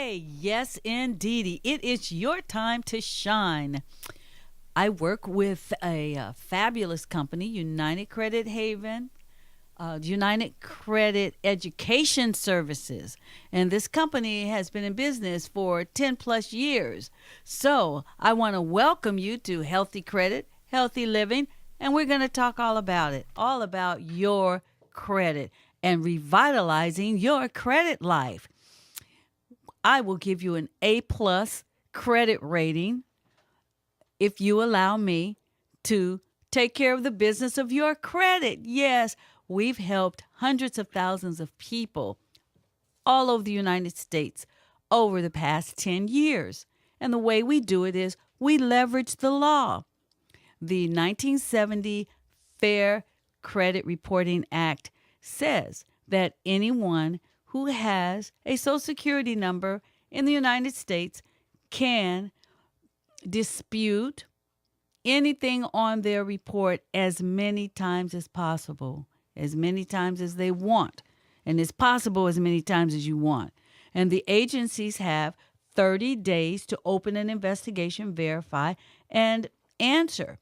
Yes, indeedy. It is your time to shine. I work with a fabulous company, United Credit Haven, United Credit Education Services. And this company has been in business for 10 plus years. So I want to welcome you to Healthy Credit, Healthy Living, and we're going to talk all about it, all about your credit and revitalizing your credit life. I will give you an A plus credit rating if you allow me to take care of the business of your credit. Yes, we've helped hundreds of thousands of people all over the United States over the past 10 years. And the way we do it is we leverage the law. The 1970 Fair Credit Reporting Act says that anyone who has a Social Security number in the United States can dispute anything on their report as many times as possible, as many times as they want, and it's possible as many times as you want. And the agencies have 30 days to open an investigation, verify, and answer.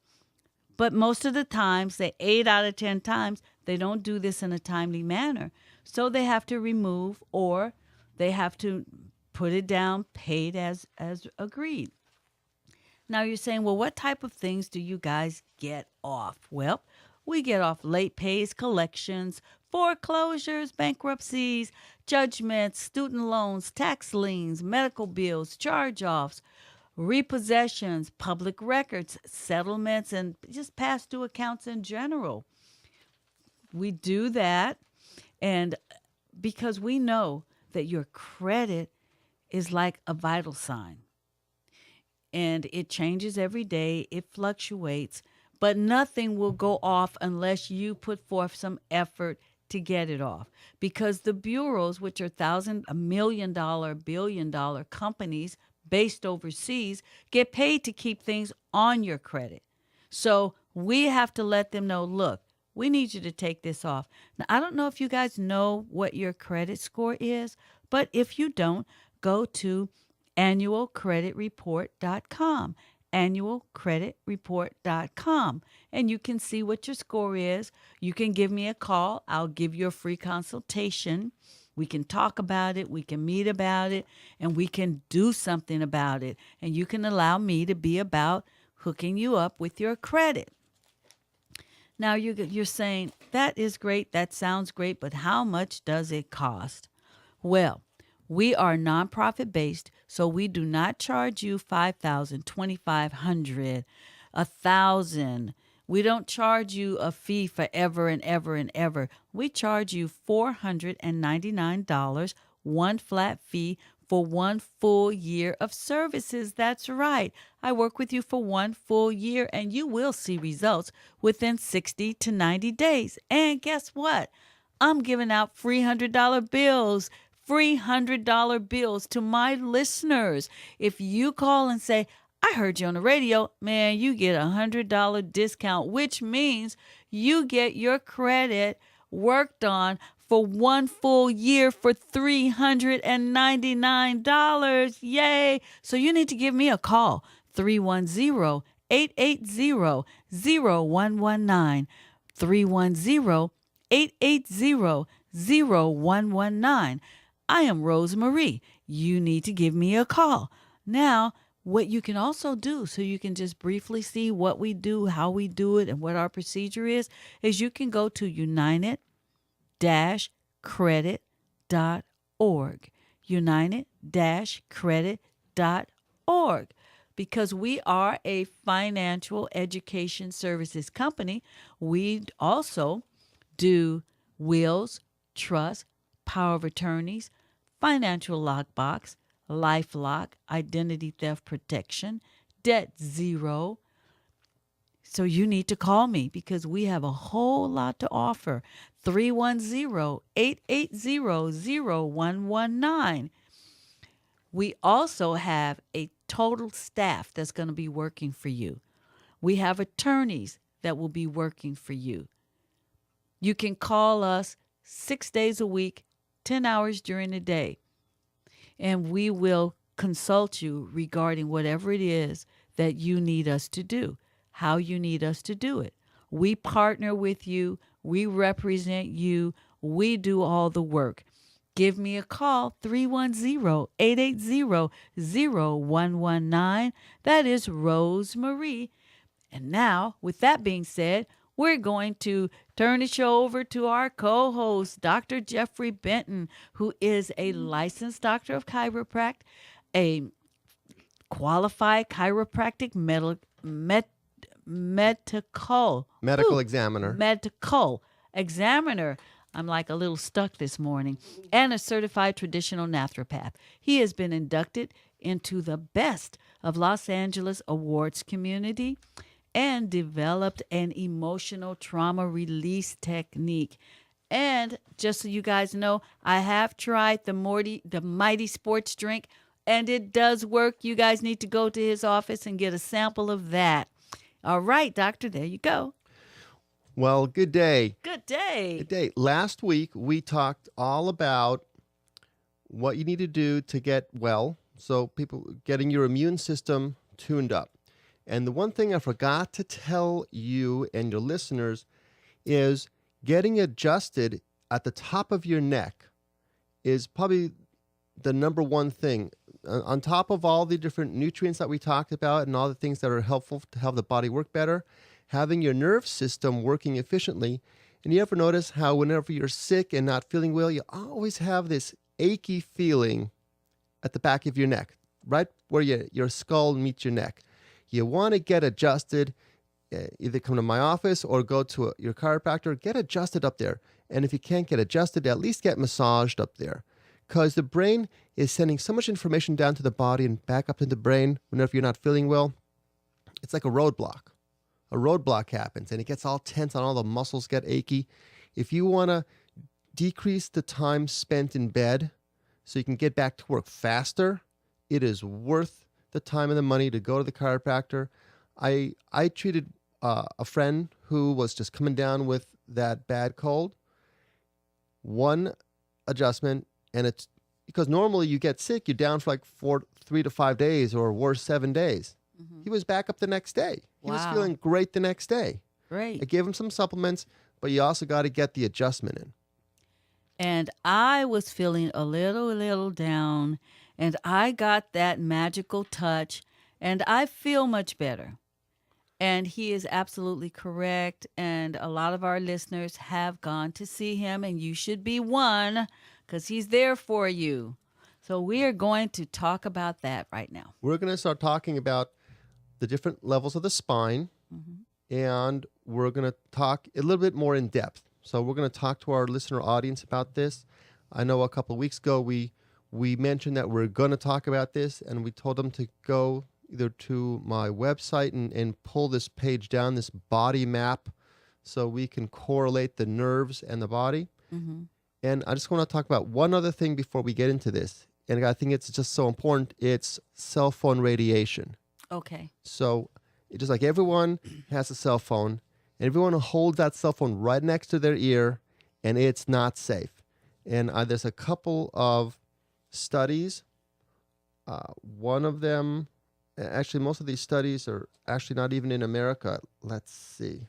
But most of the times, 8 out of 10 times, they don't do this in a timely manner. So they have to remove or they have to put it down, paid as agreed. Now you're saying, well, what type of things do you guys get off? Well, we get off late pays, collections, foreclosures, bankruptcies, judgments, student loans, tax liens, medical bills, charge-offs, repossessions, public records, settlements, and just past due accounts in general. We do that, and because we know that your credit is like a vital sign, and it changes every day, it fluctuates, but nothing will go off unless you put forth some effort to get it off. Because the bureaus, which are $1,000,000, billion-dollar companies based overseas, get paid to keep things on your credit. So we have to let them know, look, we need you to take this off. Now, I don't know if you guys know what your credit score is, but if you don't, go to annualcreditreport.com, annualcreditreport.com, and you can see what your score is. You can give me a call. I'll give you a free consultation. We can talk about it. We can meet about it, and we can do something about it. And you can allow me to be about hooking you up with your credit. Now, you're saying, that is great. That sounds great, but how much does it cost? Well, we are nonprofit based, so we do not charge you $5,000, $2,500, $1,000. We don't charge you a fee forever and ever and ever. We charge you $499, one flat fee for 1 full year of services. That's right. I work with you for 1 full year, and you will see results within 60 to 90 days. And guess what? I'm giving out free $100 bills. Free $100 bills to my listeners. If you call and say, I heard you on the radio, man, you get $100 discount, which means you get your credit worked on for 1 full year for $399. Yay. So you need to give me a call, 310-880-0119, 310-880-0119. I am Rosemarie. You need to give me a call. Now, what you can also do, so you can just briefly see what we do, how we do it, and what our procedure is you can go to united-credit.org. United-credit.org. Because we are a financial education services company, we also do wills, trusts, power of attorneys, financial lockbox, LifeLock, identity theft protection, debt zero. So you need to call me because we have a whole lot to offer. 310-880-0119. We also have a total staff that's going to be working for you. We have attorneys that will be working for you. You can call us 6 days a week, 10 hours during the day. and we will consult you regarding whatever it is that you need us to do, how you need us to do it. We partner with you. We represent you. We do all the work. Give me a call, 310-880-0119. That is Rosemarie. And now, with that being said, we're going to turn the show over to our co-host, Dr. Jeffrey Benton, who is a licensed doctor of chiropractic, a qualified chiropractic medical examiner. I'm like a little stuck this morning. And a certified traditional naturopath. He has been inducted into the Best of Los Angeles Awards community and developed an emotional trauma release technique. And just so you guys know, I have tried the Mighty Sports Drink, and it does work. You guys need to go to his office and get a sample of that. All right, doctor, there you go. Well, good day. Good day. Good day. Last week, we talked all about what you need to do to get well. So people getting your immune system tuned up. And the one thing I forgot to tell you and your listeners is getting adjusted at the top of your neck is probably the number one thing. On top of all the different nutrients that we talked about and all the things that are helpful to help the body work better, having your nerve system working efficiently. And you ever notice how whenever you're sick and not feeling well, you always have this achy feeling at the back of your neck, right where your skull meets your neck. You want to get adjusted, either come to my office or go to your chiropractor, get adjusted up there. And if you can't get adjusted, at least get massaged up there. Because the brain is sending so much information down to the body and back up into the brain whenever you're not feeling well. It's like a roadblock. A roadblock happens and it gets all tense and all the muscles get achy. If you want to decrease the time spent in bed so you can get back to work faster, it is worth the time and the money to go to the chiropractor. I treated a friend who was just coming down with that bad cold. One adjustment, and it's because normally you get sick, you're down for like 3 to 5 days or worse, 7 days. Mm-hmm. He was back up the next day. He was feeling great the next day. Great. I gave him some supplements, but you also got to get the adjustment in. And I was feeling a little down, and I got that magical touch, and I feel much better. And he is absolutely correct, and a lot of our listeners have gone to see him, and you should be one because he's there for you. So we are going to talk about that right now. We're going to start talking about the different levels of the spine, and we're going to talk a little bit more in depth. So we're going to talk to our listener audience about this. I know a couple of weeks ago we mentioned that we're going to talk about this, and we told them to go either to my website and pull this page down, this body map, so we can correlate the nerves and the body. Mm-hmm. And I just want to talk about one other thing before we get into this. And I think it's just so important. It's cell phone radiation. Okay. So just like everyone has a cell phone, and everyone holds that cell phone right next to their ear, and it's not safe. And there's a couple of studies. One of them, actually, most of these studies are actually not even in America. Let's see.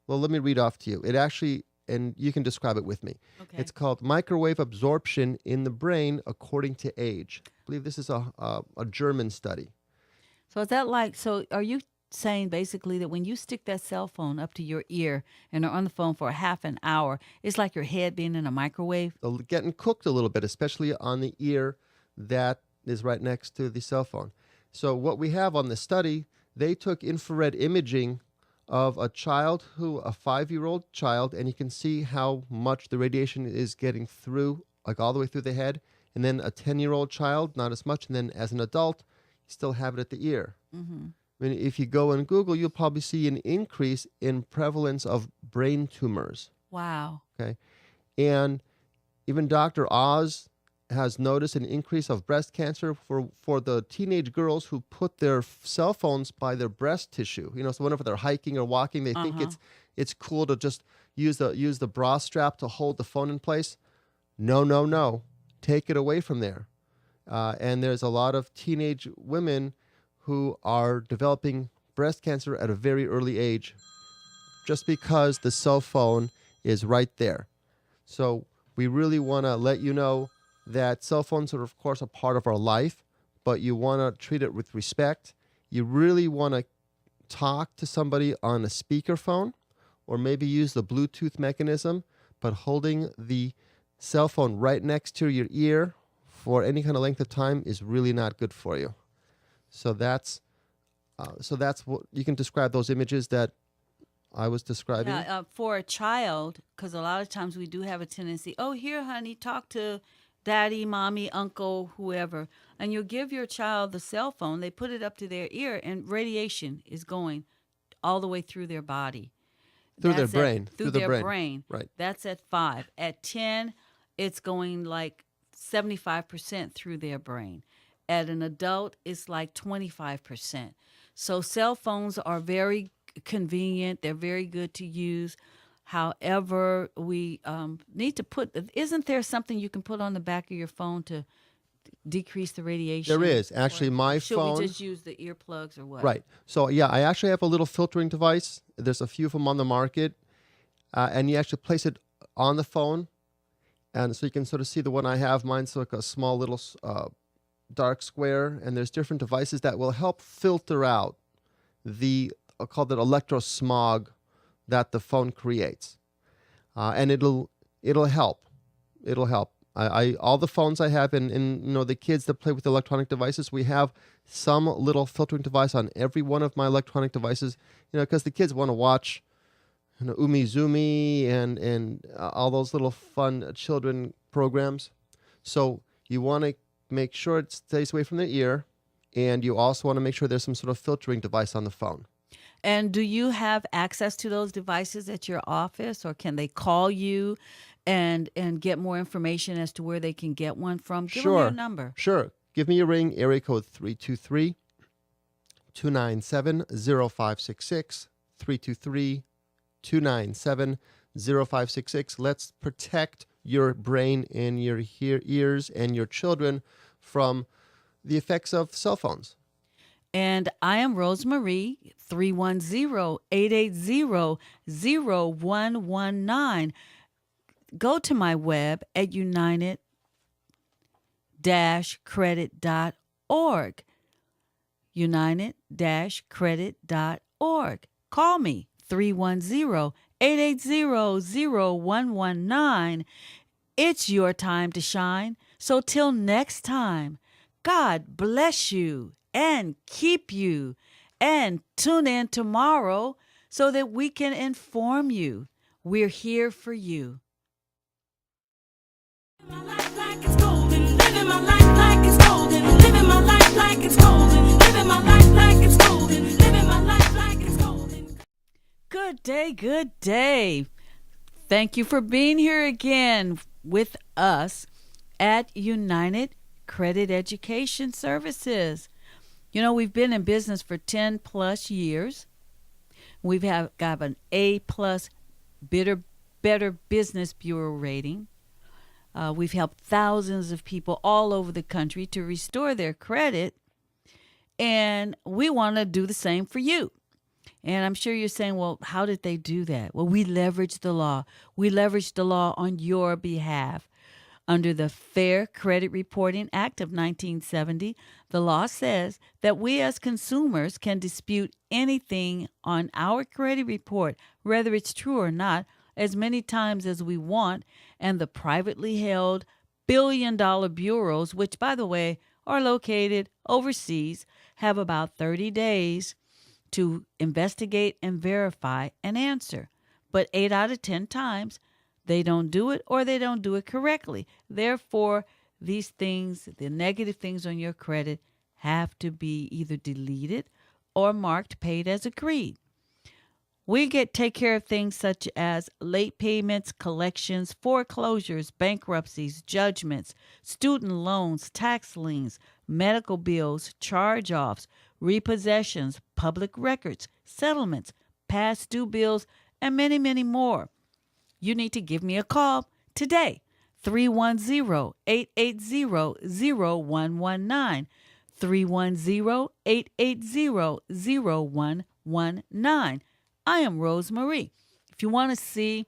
Well, let me read off to you. It actually, and you can describe it with me. Okay. It's called Microwave Absorption in the Brain According to Age. I believe this is a German study. So is that like, so are you saying basically that when you stick that cell phone up to your ear and are on the phone for a half an hour, it's like your head being in a microwave? Getting cooked a little bit, especially on the ear that is right next to the cell phone. So what we have on the study, they took infrared imaging of a 5-year-old child, and you can see how much the radiation is getting through, like all the way through the head. And then a 10-year-old child, not as much. And then as an adult, you still have it at the ear. Mm-hmm. I mean, if you go on Google, you'll probably see an increase in prevalence of brain tumors. Wow. Okay. And even Dr. Oz has noticed an increase of breast cancer for the teenage girls who put their cell phones by their breast tissue. You know, so whenever they're hiking or walking, they think it's cool to just use the bra strap to hold the phone in place. No. Take it away from there. And there's a lot of teenage women who are developing breast cancer at a very early age just because the cell phone is right there. So we really want to let you know that cell phones are, of course, a part of our life, but you want to treat it with respect. You really want to talk to somebody on a speakerphone or maybe use the Bluetooth mechanism, but holding the cell phone right next to your ear for any kind of length of time is really not good for you. So that's what you can describe those images that I was describing. Yeah, for a child, because a lot of times we do have a tendency, oh, here, honey, talk to daddy, mommy, uncle, whoever. And you give your child the cell phone, they put it up to their ear, and radiation is going all the way through their body. Through their That's brain. Through their brain. Right. That's at 5. At 10, it's going like 75% through their brain. At an adult, it's like 25%. So cell phones are very convenient. They're very good to use. However, we need to isn't there something you can put on the back of your phone to decrease the radiation? There is. Actually, my phone... Should we just use the earplugs or what? Right. So, yeah, I actually have a little filtering device. There's a few of them on the market. And you actually place it on the phone. And so you can sort of see the one I have. Mine's like a small little dark square. And there's different devices that will help filter out I'll call it electrosmog that the phone creates. And it'll help. It'll help. All the phones I have and the kids that play with electronic devices, we have some little filtering device on every one of my electronic devices, because the kids want to watch Umizoomi and all those little fun children programs. So you want to make sure it stays away from their ear, and you also want to make sure there's some sort of filtering device on the phone. And do you have access to those devices at your office, or can they call you and get more information as to where they can get one from? Give them your number. Sure. Give me a ring, area code 323-297-0566, 323-297-0566. Let's protect your brain and your ears and your children from the effects of cell phones. And I am Rosemarie, 310-880-0119. Go to my web at united-credit.org. United-credit.org. Call me, 310-880-0119. It's your time to shine. So till next time, God bless you and keep you, and tune in tomorrow so that we can inform you. We're here for you. Living my life like it's golden. Living my life like it's golden. Living my life like it's golden. Living my life like it's golden. Living my life like it's golden. Good day, good day. Thank you for being here again with us at United Credit Education Services. We've been in business for 10 plus years. We've got an A+ Better Business Bureau rating. We've helped thousands of people all over the country to restore their credit, and we want to do the same for you. And I'm sure you're saying, well, how did they do that? Well, we leveraged the law. We leveraged the law on your behalf. Under the Fair Credit Reporting Act of 1970, the law says that we as consumers can dispute anything on our credit report, whether it's true or not, as many times as we want, and the privately held billion-dollar bureaus, which, by the way, are located overseas, have about 30 days to investigate and verify an answer. But 8 out of 10 times, they don't do it, or they don't do it correctly. Therefore, these things, the negative things on your credit, have to be either deleted or marked paid as agreed. We take care of things such as late payments, collections, foreclosures, bankruptcies, judgments, student loans, tax liens, medical bills, charge-offs, repossessions, public records, settlements, past due bills, and many, many more. You need to give me a call today, 310-880-0119. 310-880-0119. I am Rosemarie. If you want to see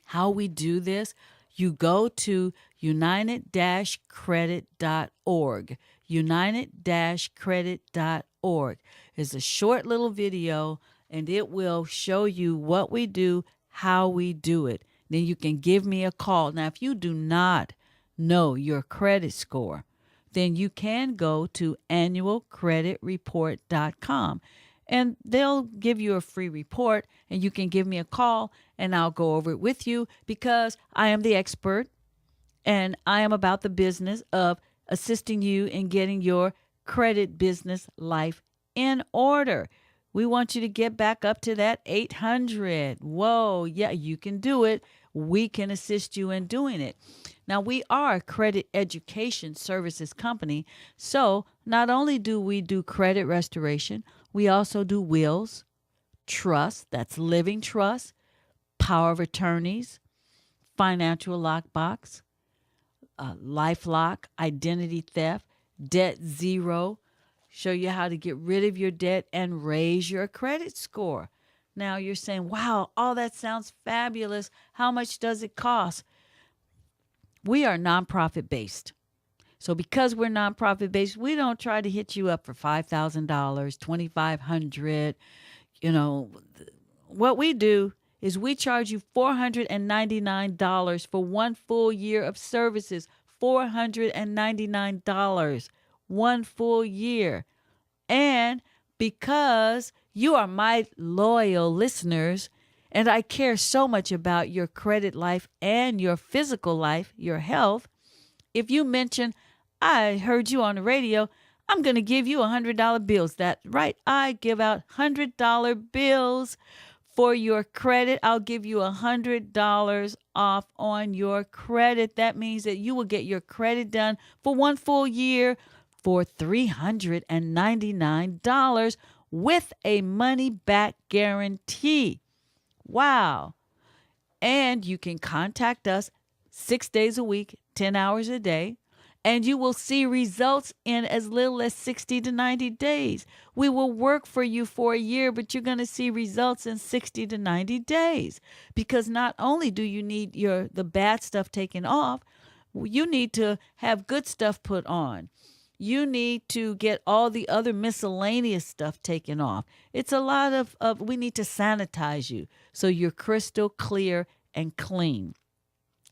how we do this, you go to united-credit.org. United-credit.org. It's a short little video, and it will show you what we do, how we do it. Then you can give me a call. Now, if you do not know your credit score, then you can go to annualcreditreport.com, and they'll give you a free report, and you can give me a call, and I'll go over it with you, because I am the expert, and I am about the business of assisting you in getting your credit business life in order. We want you to get back up to that 800. Whoa, yeah, you can do it. We can assist you in doing it. Now, we are a credit education services company, so not only do we do credit restoration, we also do wills, trust, that's living trust, power of attorneys, financial lockbox, LifeLock, identity theft, debt zero, show you how to get rid of your debt and raise your credit score. Now you're saying, wow, all that sounds fabulous. How much does it cost? We are nonprofit based. So because we're nonprofit based, we don't try to hit you up for $5,000, $2,500. You know, what we do is we charge you $499 for one full year of services. $499, one full year. And because you are my loyal listeners, and I care so much about your credit life and your physical life, your health, if you mention, I heard you on the radio, I'm going to give you $100 bills. That's right. I give out $100 bills for your credit. I'll give you $100 off on your credit. That means that you will get your credit done for one full year for $399 with a money-back guarantee. Wow. And you can contact us 6 days a week, 10 hours a day, and you will see results in as little as 60 to 90 days. We will work for you for a year, but you're going to see results in 60 to 90 days, because not only do you need the bad stuff taken off, you need to have good stuff put on. You need to get all the other miscellaneous stuff taken off. It's a lot of we need to sanitize you so you're crystal clear and clean.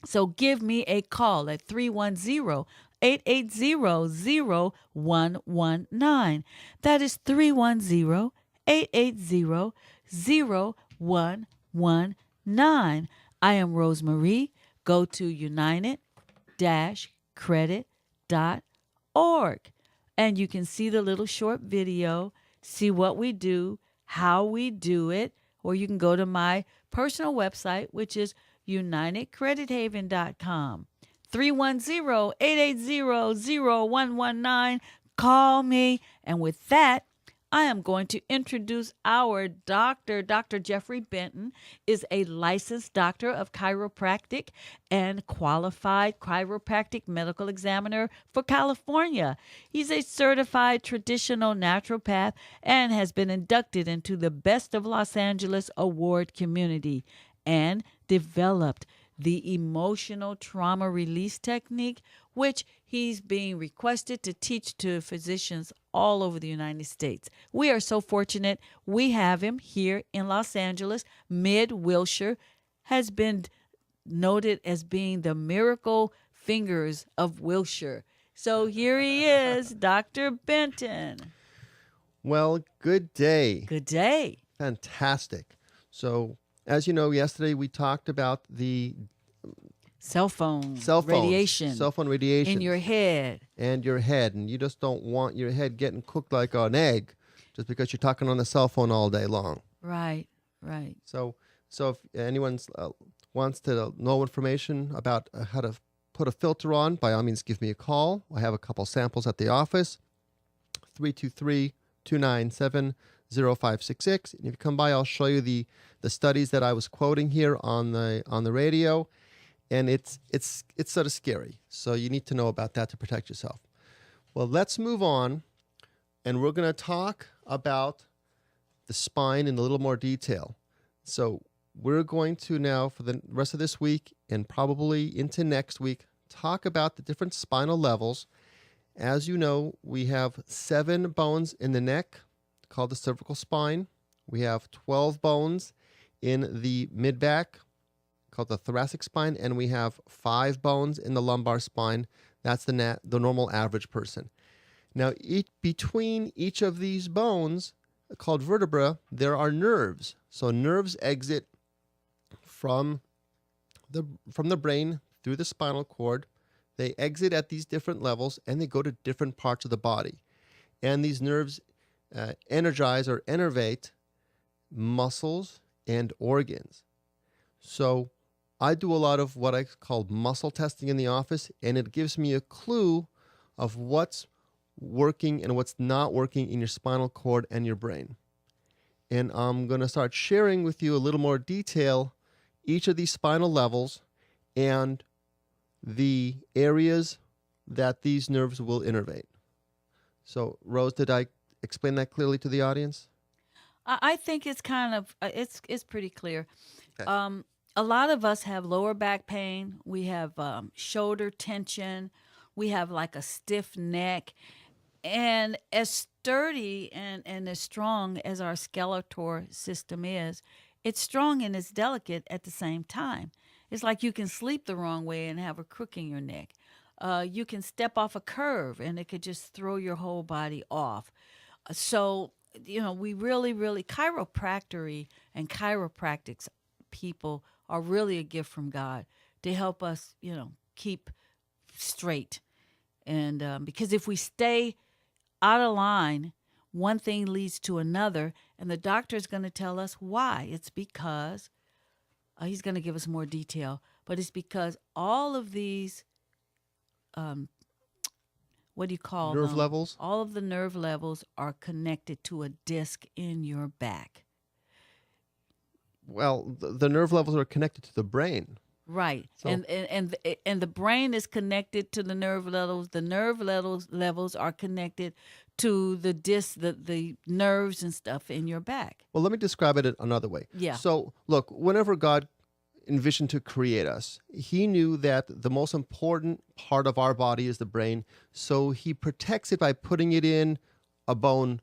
So give me a call at 310-880-0119. That is 310-880-0119. I am Rosemarie. Go to united-credit.org, and you can see the little short video, see what we do, how we do it, or you can go to my personal website, which is unitedcredithaven.com. 310-880-0119. Call me. And with that, I am going to introduce our doctor. Dr. Jeffrey Benton is a licensed doctor of chiropractic and qualified chiropractic medical examiner for California. He's a certified traditional naturopath and has been inducted into the Best of Los Angeles Award community and developed the emotional trauma release technique, which he's being requested to teach to physicians all over the United States. We are so fortunate we have him here in Los Angeles. Mid-Wilshire has been noted as being the miracle fingers of Wilshire. So here he is, Dr. Benton. Well, good day. Good day. Fantastic. So, as you know, yesterday we talked about the cell phone radiation in your head. And you just don't want your head getting cooked like an egg just because you're talking on the cell phone all day long. Right. So if anyone wants to know information about how to put a filter on, by all means give me a call. I have a couple samples at the office, 323-297-0566. And if you come by, I'll show you the studies that I was quoting here on the radio. and it's sort of scary. So you need to know about that to protect yourself. Well, let's move on, and we're going to talk about the spine in a little more detail. So we're going to now, for the rest of this week and probably into next week, talk about the different spinal levels. As you know, we have 7 bones in the neck called the cervical spine. We have 12 bones in the mid-back called the thoracic spine, and we have 5 bones in the lumbar spine. That's the normal average person. Now, between each of these bones, called vertebra, there are nerves. So nerves exit from the brain through the spinal cord. They exit at these different levels, and they go to different parts of the body. And these nerves energize or innervate muscles and organs. So I do a lot of what I call muscle testing in the office, and it gives me a clue of what's working and what's not working in your spinal cord and your brain. And I'm going to start sharing with you a little more detail each of these spinal levels and the areas that these nerves will innervate. So, Rose, did I explain that clearly to the audience? I think it's kind of it's pretty clear. Okay. A lot of us have lower back pain. We have shoulder tension. We have like a stiff neck. And as sturdy and as strong as our skeletal system is, it's strong and it's delicate at the same time. It's like you can sleep the wrong way and have a crook in your neck. You can step off a curve and it could just throw your whole body off. So, we really, chiropractic and chiropractics people are really a gift from God to help us, keep straight. And because if we stay out of line, one thing leads to another, and the doctor is going to tell us why. It's because he's going to give us more detail, but it's because all of these, what do you call Nerve them? levels? All of the nerve levels are connected to a disc in your back. Well, the nerve levels are connected to the brain. Right. So, And the brain is connected to the nerve levels. The nerve levels are connected to the disc, the nerves and stuff in your back. well, let me describe it another way. Yeah. So, look, whenever God envisioned to create us, he knew that the most important part of our body is the brain. So he protects it by putting it in a bone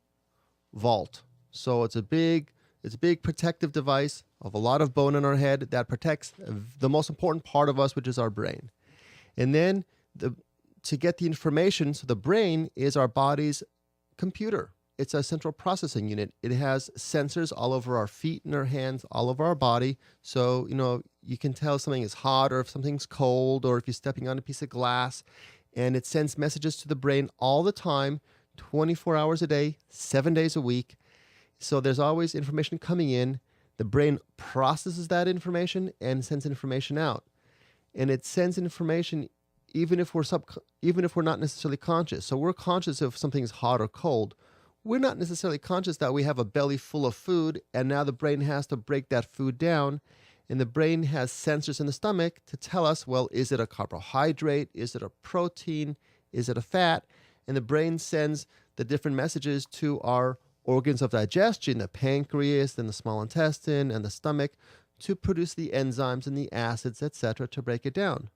vault. So it's a big protective device of a lot of bone in our head that protects the most important part of us, which is our brain. And then to get the information, so the brain is our body's computer. It's a central processing unit. It has sensors all over our feet and our hands, all over our body. So, you can tell if something is hot or if something's cold or if you're stepping on a piece of glass. And it sends messages to the brain all the time, 24 hours a day, 7 days a week. So there's always information coming in. The brain processes that information and sends information out. And it sends information even if we're not necessarily conscious. So we're conscious if something's hot or cold. We're not necessarily conscious that we have a belly full of food, and now the brain has to break that food down. And the brain has sensors in the stomach to tell us, well, is it a carbohydrate? Is it a protein? Is it a fat? And the brain sends the different messages to our organs of digestion, the pancreas and the small intestine and the stomach, to produce the enzymes and the acids, etc., to break it down.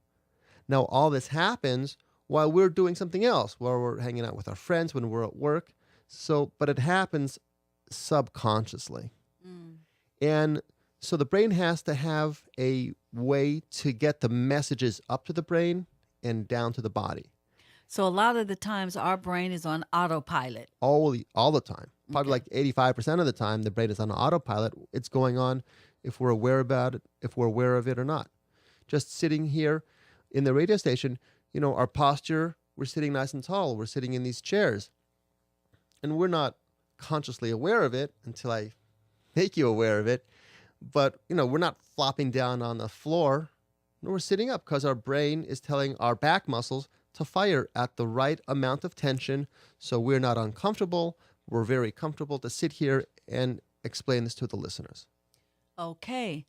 Now, all this happens while we're doing something else, while we're hanging out with our friends, when we're at work. But it happens subconsciously. And so the brain has to have a way to get the messages up to the brain and down to the body. So a lot of the times our brain is on autopilot. All the time. Probably like 85% of the time, the brain is on autopilot. It's going on if we're aware about it, if we're aware of it or not. Just sitting here in the radio station, our posture, we're sitting nice and tall. We're sitting in these chairs. And we're not consciously aware of it until I make you aware of it. But, we're not flopping down on the floor. No, we're sitting up because our brain is telling our back muscles to fire at the right amount of tension. So we're not uncomfortable. We're very comfortable to sit here and explain this to the listeners. Okay.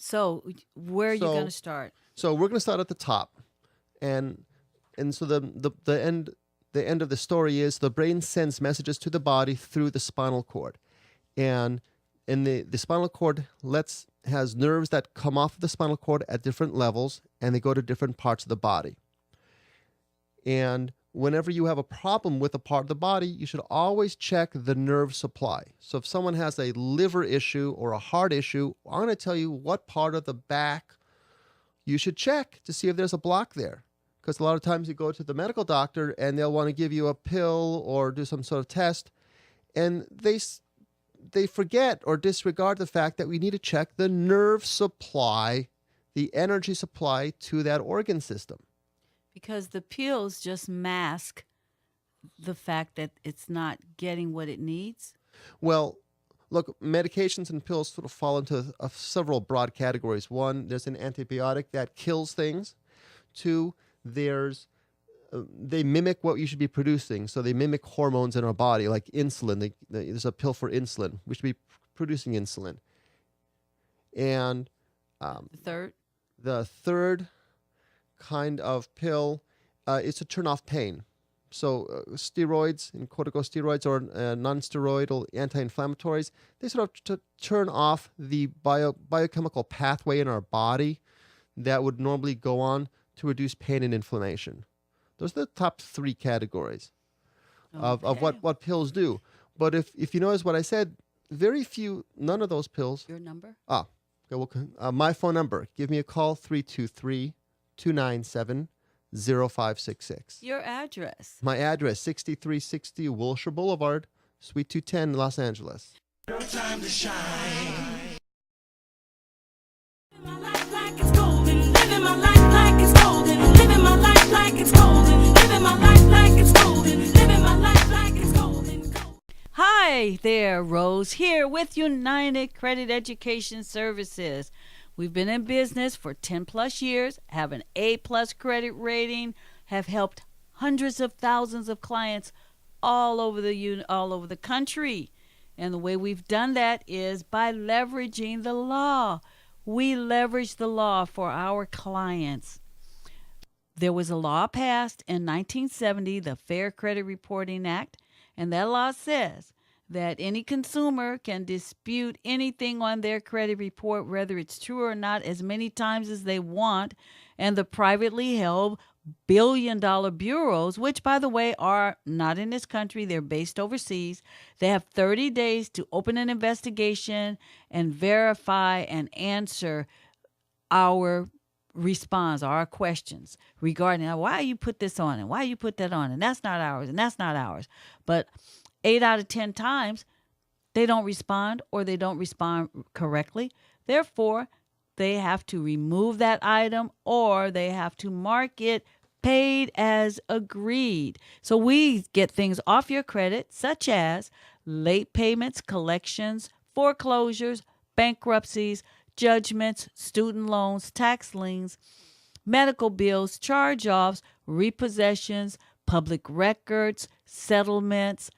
So where are you going to So, start? so we're going to start at the top, and so the end of the story is the brain sends messages to the body through the spinal cord, and the spinal cord has nerves that come off of the spinal cord at different levels, and they go to different parts of the body. And whenever you have a problem with a part of the body, you should always check the nerve supply. So if someone has a liver issue or a heart issue, I'm going to tell you what part of the back you should check to see if there's a block there. Because a lot of times you go to the medical doctor and they'll want to give you a pill or do some sort of test, and they forget or disregard the fact that we need to check the nerve supply, the energy supply to that organ system. Because the pills just mask the fact that it's not getting what it needs. Well, look, medications and pills sort of fall into several broad categories. One, there's an antibiotic that kills things. Two, they mimic what you should be producing. So they mimic hormones in our body, like insulin. There's a pill for insulin. We should be producing insulin. And the third kind of pill is to turn off pain. So steroids and corticosteroids or non-steroidal anti-inflammatories, they sort of turn off the biochemical pathway in our body that would normally go on to reduce pain and inflammation. Those are the top three categories of what pills do. But if you notice what I said, none of those pills. Your number? Okay, well, my phone number. Give me a call, 323-297-0566. Your address? My address, 6360 Wilshire Boulevard, Suite 210, Los Angeles. No time to shine. Living my life like it's golden. Living my life like it's golden. Living my life like it's golden. Living my life like it's golden. Living my life like it's golden. Hi there, Rose here with United Credit Education Services. We've been in business for 10 plus years, have an A+ credit rating, have helped hundreds of thousands of clients all over the country. And the way we've done that is by leveraging the law. We leverage the law for our clients. There was a law passed in 1970, the Fair Credit Reporting Act, and that law says that any consumer can dispute anything on their credit report, whether it's true or not, as many times as they want. And the privately held billion-dollar bureaus, which, by the way, are not in this country, they're based overseas, they have 30 days to open an investigation and verify and answer our response, our questions regarding why you put this on and why you put that on, and that's not ours, and that's not ours. But 8 out of 10 times, they don't respond or they don't respond correctly. Therefore, they have to remove that item or they have to mark it paid as agreed. So we get things off your credit, such as late payments, collections, foreclosures, bankruptcies, judgments, student loans, tax liens, medical bills, charge-offs, repossessions, public records, settlements,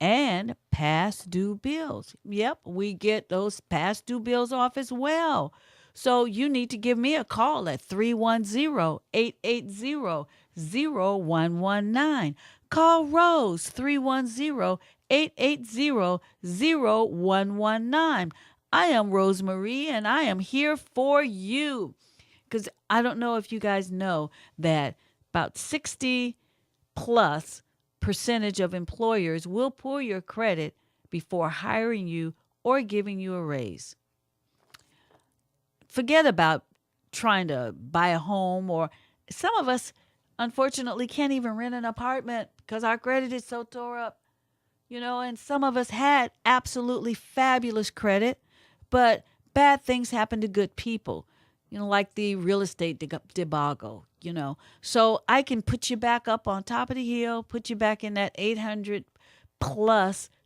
and past due bills. Yep, we get those past due bills off as well. So you need to give me a call at 310-880-0119. Call Rose, 310-880-0119. I am Rosemarie, and I am here for you. Because I don't know if you guys know that about 60+ percentage of employers will pull your credit before hiring you or giving you a raise. Forget about trying to buy a home, or some of us, unfortunately, can't even rent an apartment because our credit is so tore up. And some of us had absolutely fabulous credit, but bad things happen to good people, like the real estate debacle, So I can put you back up on top of the hill, put you back in that 800+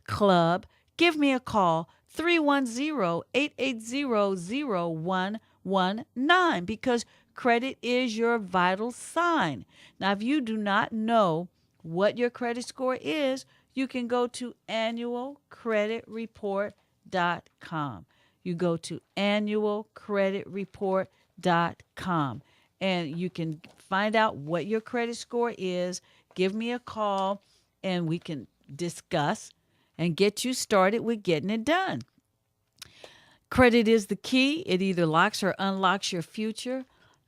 club. Give me a call, 310-880-0119, because credit is your vital sign. Now, if you do not know what your credit score is, you can go to annualcreditreport.com. you go to annualcreditreport.com and you can find out what your credit score is. Give me a call and we can discuss and get you started with getting it done. Credit is the key. It either locks or unlocks your future.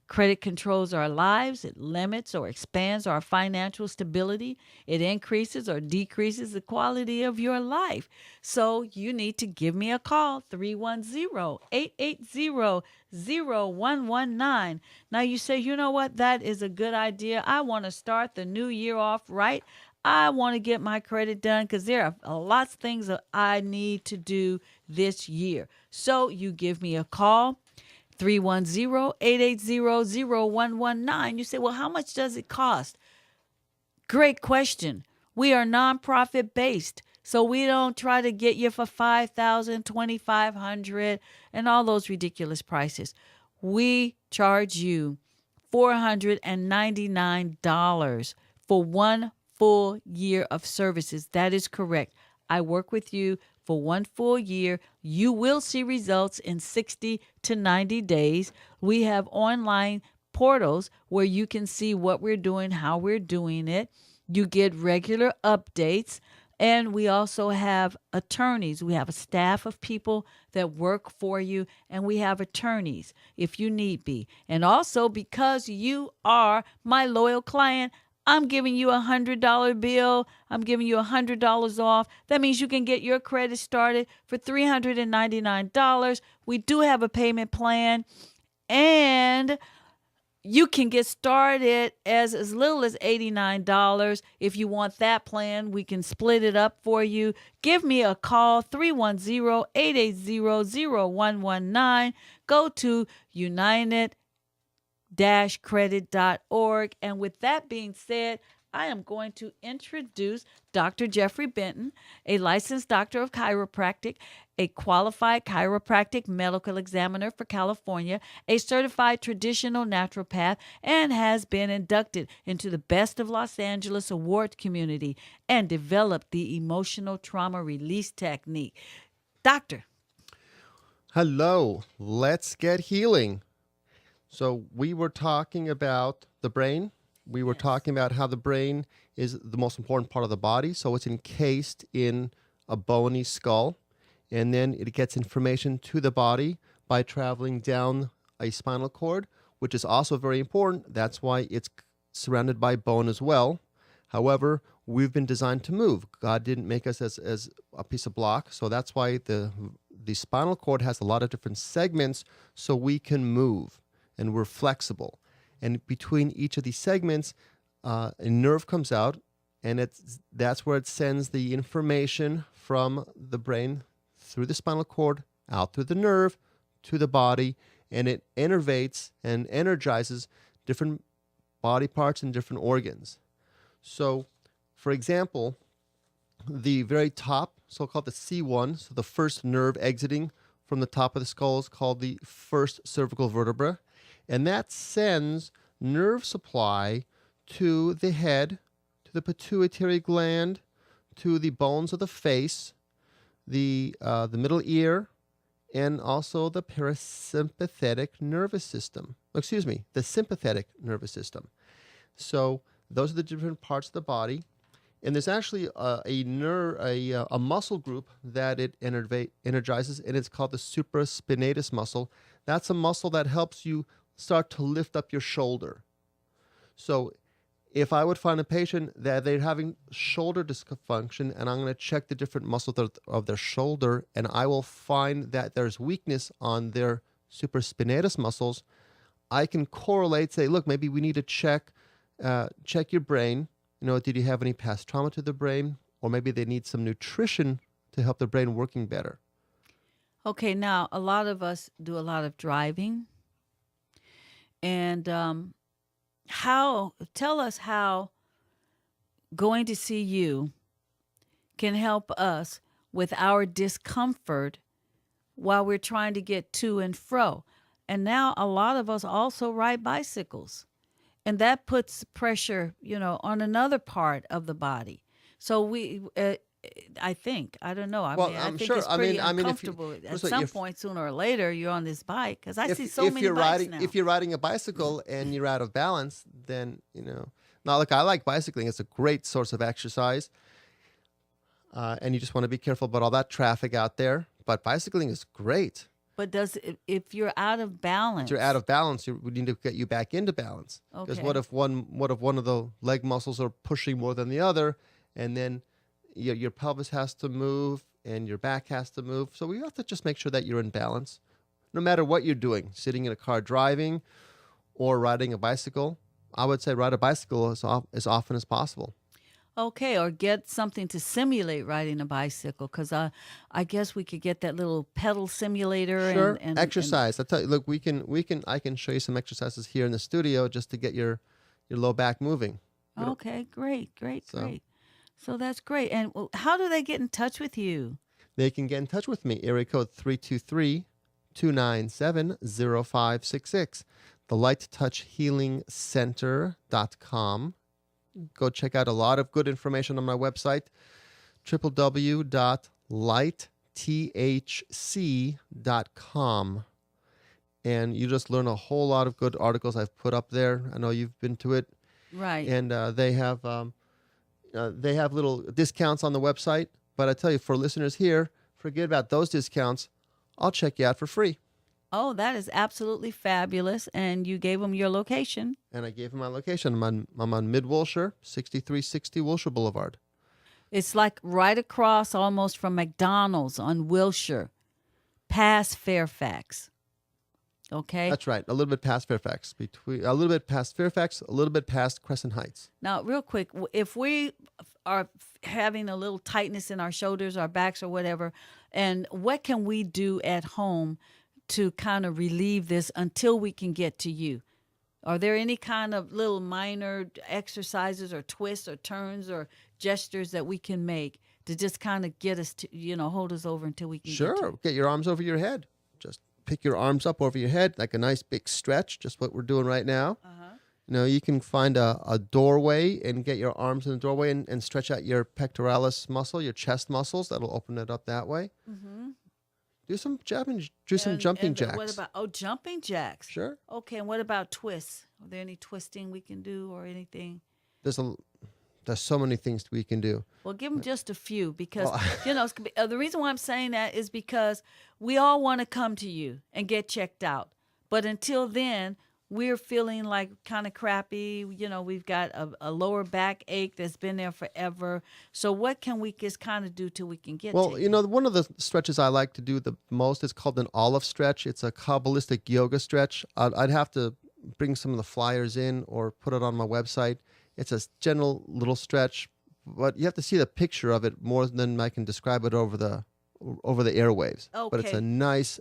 Credit controls our lives. It limits or expands our financial stability. It increases or decreases the quality of your life. So you need to give me a call, 310-880-0119. Now you say, you know what? That is a good idea. I want to start the new year off right. I want to get my credit done because there are lots of things that I need to do this year. So you give me a call. 310-880-0119. You say, well, how much does it cost? Great question. We are nonprofit based, so we don't try to get you for $5,000, $2,500, and all those ridiculous prices. We charge you $499 for 1 full year of services. That is correct. I work with you for 1 full year. You will see results in 60 to 90 days. We have online portals where you can see what we're doing, how we're doing it. You get regular updates. And we also have attorneys. We have a staff of people that work for you, and we have attorneys if you need be. And also, because you are my loyal client, I'm giving you a $100 bill. I'm giving you $100 off. That means you can get your credit started for $399. We do have a payment plan, and you can get started as little as $89. If you want that plan, we can split it up for you. Give me a call, 310-880-0119. Go to united-credit.org. And with that being said, I am going to introduce Dr. Jeffrey Benton, a licensed doctor of chiropractic, a qualified chiropractic medical examiner for California, a certified traditional naturopath, and has been inducted into the Best of Los Angeles award community and developed the emotional trauma release technique. Doctor. Hello, let's get healing. So we were talking about the brain. We were talking about how the brain is the most important part of the body. So it's encased in a bony skull, and then it gets information to the body by traveling down a spinal cord, which is also very important. That's why it's surrounded by bone as well. However, we've been designed to move. God didn't make us as a piece of block. So that's why the spinal cord has a lot of different segments so we can move and we're flexible. And between each of these segments, a nerve comes out, and that's where it sends the information from the brain through the spinal cord, out through the nerve, to the body, and it innervates and energizes different body parts and different organs. So, for example, the very top, so-called the C1, so the first nerve exiting from the top of the skull is called the first cervical vertebra. And that sends nerve supply to the head, to the pituitary gland, to the bones of the face, the middle ear, and also the parasympathetic nervous system. Excuse me, the sympathetic nervous system. So those are the different parts of the body. And there's actually a muscle group that it energizes, and it's called the supraspinatus muscle. That's a muscle that helps you start to lift up your shoulder. So if I would find a patient that they're having shoulder dysfunction, and I'm going to check the different muscles of their shoulder, and I will find that there's weakness on their supraspinatus muscles, I can correlate, say, look, maybe we need to check your brain. You know, did you have any past trauma to the brain? Or maybe they need some nutrition to help the brain working better. Okay, now a lot of us do a lot of driving. And tell us how going to see you can help us with our discomfort while we're trying to get to and fro. And now a lot of us also ride bicycles, and that puts pressure, on another part of the body. So I think. I don't know. I Well, mean, I I'm think sure. it's I pretty mean, if you, uncomfortable. At first of all, some if point, sooner or later, you're on this bike because I see so if many you're bikes riding now. if you're riding a bicycle and you're out of balance, then Now, look, I like bicycling. It's a great source of exercise, and you just want to be careful about all that traffic out there. But bicycling is great. But if you're out of balance, If you're out of balance, we need to get you back into balance. Because Okay. what if one of the leg muscles are pushing more than the other, and then your pelvis has to move and your back has to move. So we have to just make sure that you're in balance, no matter what you're doing, sitting in a car driving or riding a bicycle. I would say ride a bicycle as often as possible. Okay, or get something to simulate riding a bicycle because I guess we could get that little pedal simulator Sure. and Exercise. I tell you, look, I can show you some exercises here in the studio just to get your low back moving. Okay, great. So- So that's great. And how do they get in touch with you? They can get in touch with me. Area code 323-297-0566. The Light Touch Healing Center.com. Go check out a lot of good information on my website, www.lightthc.com. And you just learn a whole lot of good articles I've put up there. I know you've been to it. Right. And they have little discounts on the website. But I tell you, for listeners here, forget about those discounts. I'll check you out for free. Oh, that is absolutely fabulous. And you gave them your location. And I gave him my location. I'm on Mid-Wilshire, 6360 Wilshire Boulevard. It's like right across almost from McDonald's on Wilshire, past Fairfax. Okay. That's right. A little bit past Fairfax. A little bit past Fairfax, a little bit past Crescent Heights. Now, real quick, if we are having a little tightness in our shoulders, our backs, or whatever, and what can we do at home to kind of relieve this until we can get to you? Are there any kind of little minor exercises or twists or turns or gestures that we can make to just kind of get us to, hold us over until we can get to Sure. you? Get your arms over your head. Just pick your arms up over your head like a nice big stretch, just what we're doing right now. You can find a doorway and get your arms in the doorway and stretch out your pectoralis muscle, your chest muscles. That'll open it up that way. Mm-hmm. Do some jumping jacks. What about jumping jacks? Sure. Okay, and what about twists? Are there any twisting we can do or anything? There's so many things we can do. Well, give them just a few because it's gonna be, the reason why I'm saying that is because we all want to come to you and get checked out, but until then, we're feeling like kind of crappy. We've got a lower back ache that's been there forever. So what can we just kind of do till we can get to you? One of the stretches I like to do the most is called an olive stretch. It's a Kabbalistic yoga stretch. I'd have to bring some of the flyers in or put it on my website. It's a general little stretch, but you have to see the picture of it more than I can describe it over the airwaves. Okay. But it's a nice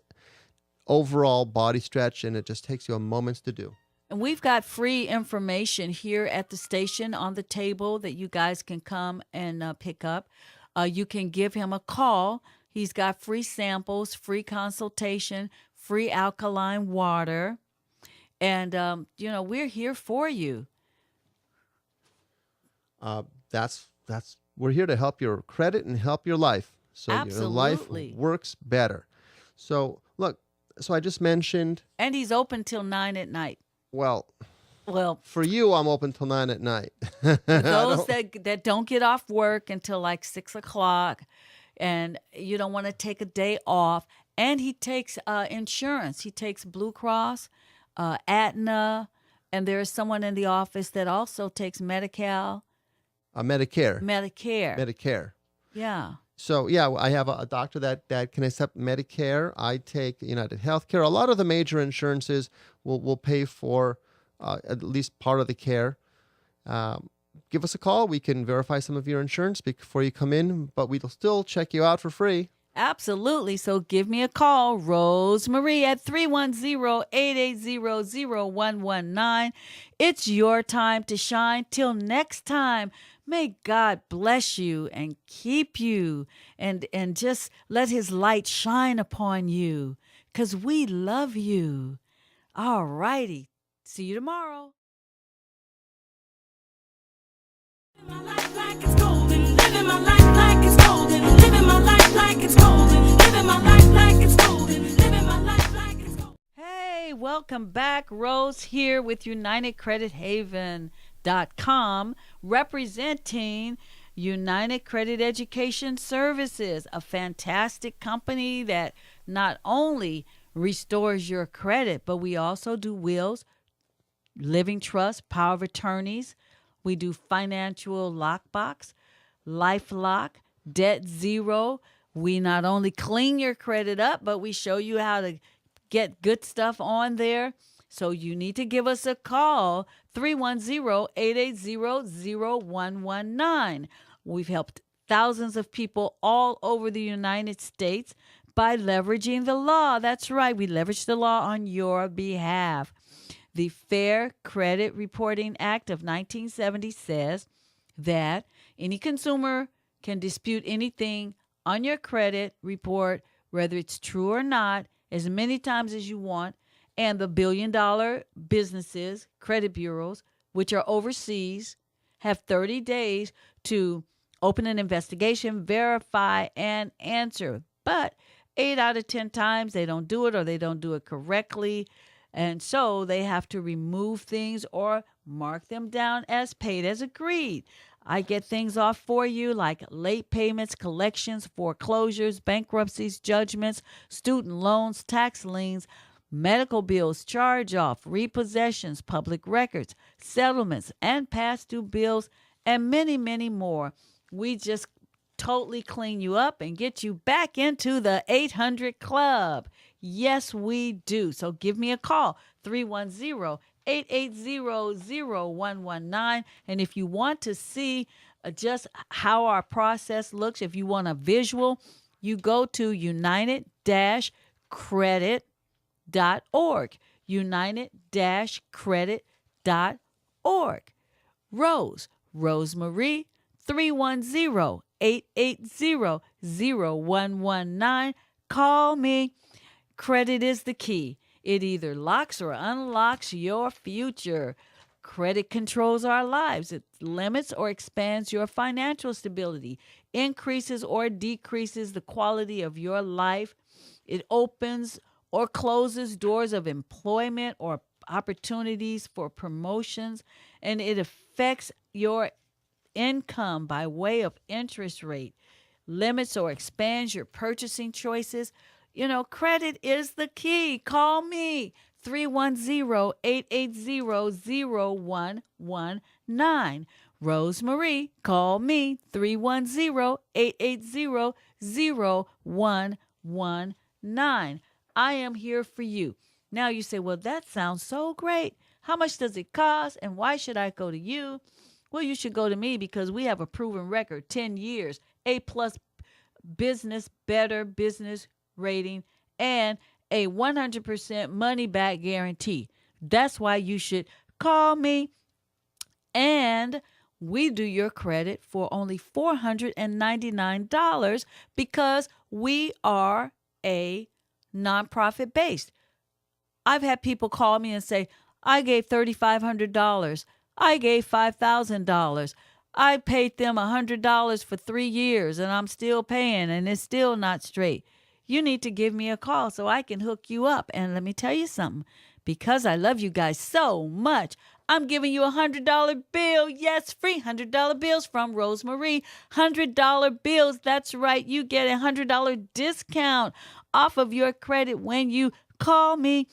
overall body stretch, and it just takes you a moment to do. And we've got free information here at the station on the table that you guys can come and pick up. You can give him a call. He's got free samples, free consultation, free alkaline water. And, we're here for you. We're here to help your credit and help your life, so your life Absolutely. works better. So look, I just mentioned. And he's open till 9 at night. Well, Well, for you, I'm open till 9 at night. those that don't get off work until like 6 o'clock, and you don't want to take a day off. And he takes insurance. He takes Blue Cross, Aetna, and there's someone in the office that also takes Medi-Cal. Medicare. Yeah. So yeah, I have a doctor that can accept Medicare. I take United Healthcare. A lot of the major insurances will pay for at least part of the care. Give us a call. We can verify some of your insurance before you come in, but we'll still check you out for free. Absolutely. So give me a call, Rosemarie, at 310-880-0119. It's your time to shine. Till next time, may God bless you and keep you and just let his light shine upon you because we love you. All righty. See you tomorrow. Living my life like it's golden, living my life like it's golden. like it's golden. Living my life like it's golden. Living my life like it's golden. Hey, welcome back. Rose here with UnitedCreditHaven.com, representing United Credit Education Services, a fantastic company that not only restores your credit, but we also do wills, living trust, power of attorneys. We do financial lockbox, life lock, debt zero. We not only clean your credit up, but we show you how to get good stuff on there. So you need to give us a call, 310-880-0119. We've helped thousands of people all over the United States by leveraging the law. That's right, we leverage the law on your behalf. The Fair Credit Reporting Act of 1970 says that any consumer can dispute anything on your credit report, whether it's true or not, as many times as you want. And the billion-dollar businesses, credit bureaus, which are overseas, have 30 days to open an investigation, verify, and answer. But 8 out of 10 times they don't do it, or they don't do it correctly. And so they have to remove things or mark them down as paid as agreed. I get things off for you like late payments, collections, foreclosures, bankruptcies, judgments, student loans, tax liens, medical bills, charge-off, repossessions, public records, settlements, and past due bills, and many, many more. We just totally clean you up and get you back into the 800 Club. Yes, we do. So give me a call, 310-880-0119. And if you want to see just how our process looks, if you want a visual, you go to united-credit.org. united-credit.org. Rosemarie, 310-880-0119. Call me. Credit is the key. It either locks or unlocks your future. Credit controls our lives. It limits or expands your financial stability, increases or decreases the quality of your life. It opens or closes doors of employment or opportunities for promotions, and it affects your income by way of interest rate, limits or expands your purchasing choices. You know, credit is the key. Call me, 310-880-0119. Rosemarie, call me, 310-880-0119. I am here for you. Now you say, well, that sounds so great. How much does it cost, and why should I go to you? Well, you should go to me because we have a proven record, 10 years, A-plus business, better business rating, and a 100% money-back guarantee. That's why you should call me. And we do your credit for only $499 because we are a nonprofit based. I've had people call me and say, I gave $3,500. I gave $5,000. I paid them $100 for 3 years and I'm still paying and it's still not straight. You need to give me a call so I can hook you up. And let me tell you something. Because I love you guys so much, I'm giving you a $100 bill. Yes, free $100 bills from Rosemarie. $100 bills. That's right. You get a $100 discount off of your credit when you call me.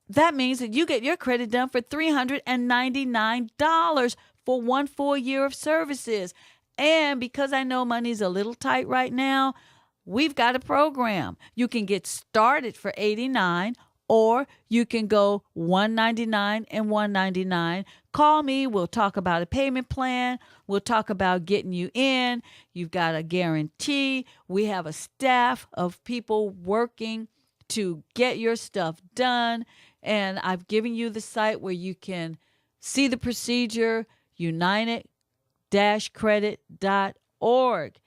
That means that you get your credit done for $399 for 1 full year of services. And because I know money's a little tight right now, we've got a program. You can get started for $89, or you can go $199 and $199. Call me. We'll talk about a payment plan. We'll talk about getting you in. You've got a guarantee. We have a staff of people working to get your stuff done. And I've given you the site where you can see the procedure, united-credit.org.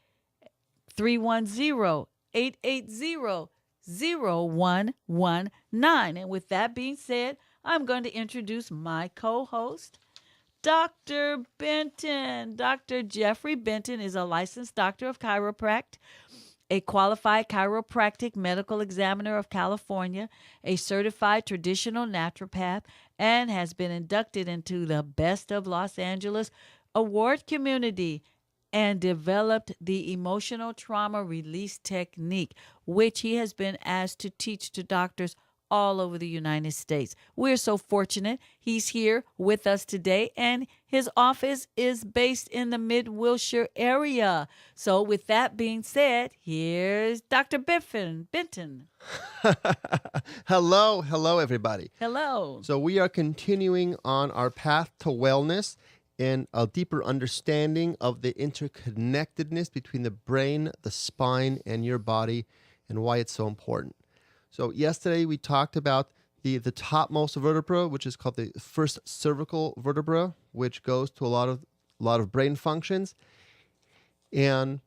310-880-0119. And with that being said, I'm going to introduce my co-host, Dr. Benton. Dr. Jeffrey Benton is a licensed doctor of chiropractic a qualified chiropractic medical examiner of California, a certified traditional naturopath, and has been inducted into the Best of Los Angeles award community and developed the emotional trauma release technique, which he has been asked to teach to doctors all over the United States. We're so fortunate he's here with us today, and his office is based in the Mid-Wilshire area. So with that being said, here's Dr. Benton. Hello, everybody. Hello. So we are continuing on our path to wellness and a deeper understanding of the interconnectedness between the brain, the spine, and your body, and why it's so important. So yesterday we talked about the topmost vertebra, which is called the first cervical vertebra, which goes to a lot of brain functions. And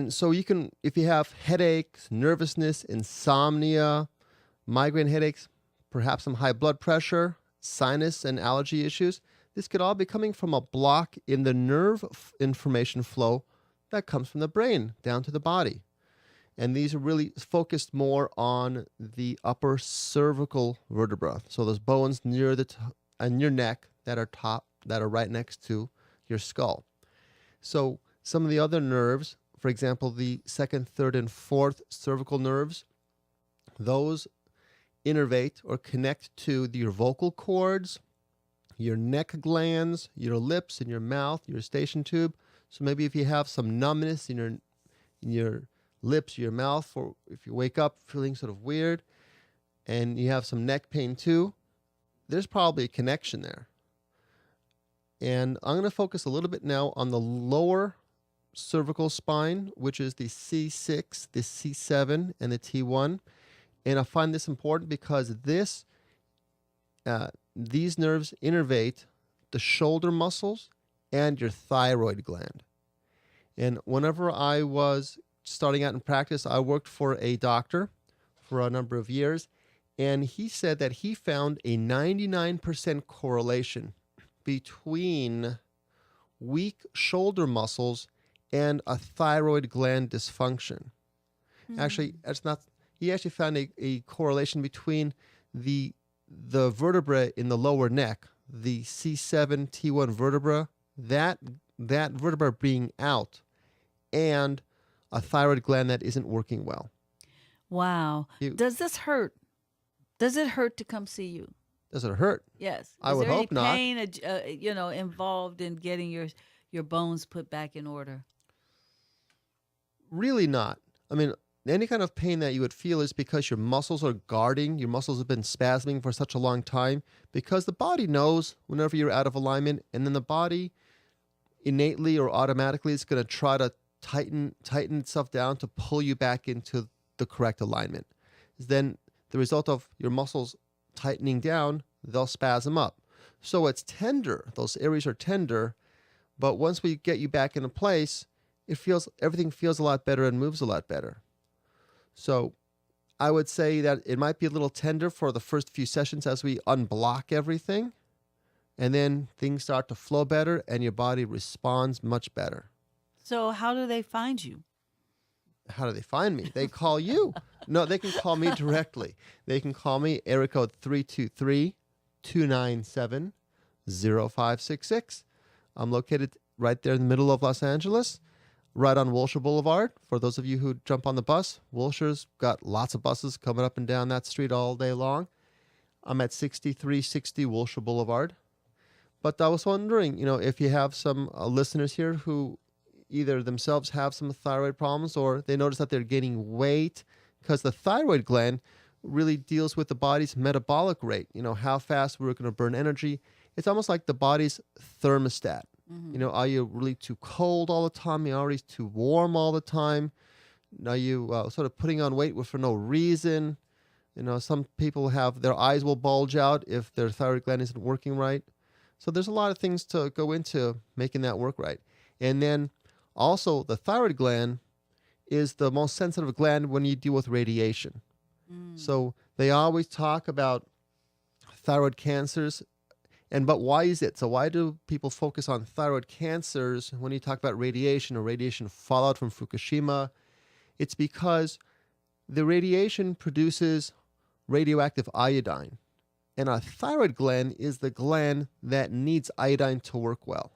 so you can, if you have headaches, nervousness, insomnia, migraine headaches, perhaps some high blood pressure, sinus and allergy issues, this could all be coming from a block in the nerve information flow that comes from the brain down to the body. And these are really focused more on the upper cervical vertebra. So those bones near your neck that are right next to your skull. So some of the other nerves, for example, the second, third, and fourth cervical nerves, those innervate or connect to your vocal cords, your neck glands, your lips and your mouth, your eustachian tube. So maybe if you have some numbness in your lips, your mouth, or if you wake up feeling sort of weird and you have some neck pain too, there's probably a connection there. And I'm going to focus a little bit now on the lower cervical spine, which is the C6, the C7, and the T1. And I find this important because these nerves innervate the shoulder muscles and your thyroid gland. And whenever I was starting out in practice, I worked for a doctor for a number of years, and he said that he found a 99% correlation between weak shoulder muscles and a thyroid gland dysfunction. Actually, he actually found a correlation between the vertebra in the lower neck, the C7 T1 vertebra, that vertebra being out, and a thyroid gland that isn't working well. Wow. Does this hurt? Does it hurt to come see you? Does it hurt? Yes. I would hope not. Is there any pain, involved in getting your bones put back in order? Really not. I mean, any kind of pain that you would feel is because your muscles are guarding, your muscles have been spasming for such a long time, because the body knows whenever you're out of alignment, and then the body innately or automatically is going to try to tighten itself down to pull you back into the correct alignment. Then the result of your muscles tightening down, they'll spasm up. So it's tender. Those areas are tender, but once we get you back into place, everything feels a lot better and moves a lot better. So I would say that it might be a little tender for the first few sessions as we unblock everything, and then things start to flow better and your body responds much better. So how do they find you? How do they find me? They call you. No, they can call me directly. They can call me, area code 323-297-0566. I'm located right there in the middle of Los Angeles, right on Wilshire Boulevard. For those of you who jump on the bus, Wilshire's got lots of buses coming up and down that street all day long. I'm at 6360 Wilshire Boulevard. But I was wondering, if you have some listeners here who either themselves have some thyroid problems or they notice that they're gaining weight, because the thyroid gland really deals with the body's metabolic rate, how fast we're going to burn energy. It's almost like the body's thermostat. Mm-hmm. Are you really too cold all the time? Are you too warm all the time? Are you sort of putting on weight for no reason? Some people their eyes will bulge out if their thyroid gland isn't working right. So there's a lot of things to go into making that work right. And then also the thyroid gland is the most sensitive gland when you deal with radiation. So they always talk about thyroid cancers. But why is it? So why do people focus on thyroid cancers when you talk about radiation or radiation fallout from Fukushima? It's because the radiation produces radioactive iodine, and our thyroid gland is the gland that needs iodine to work well.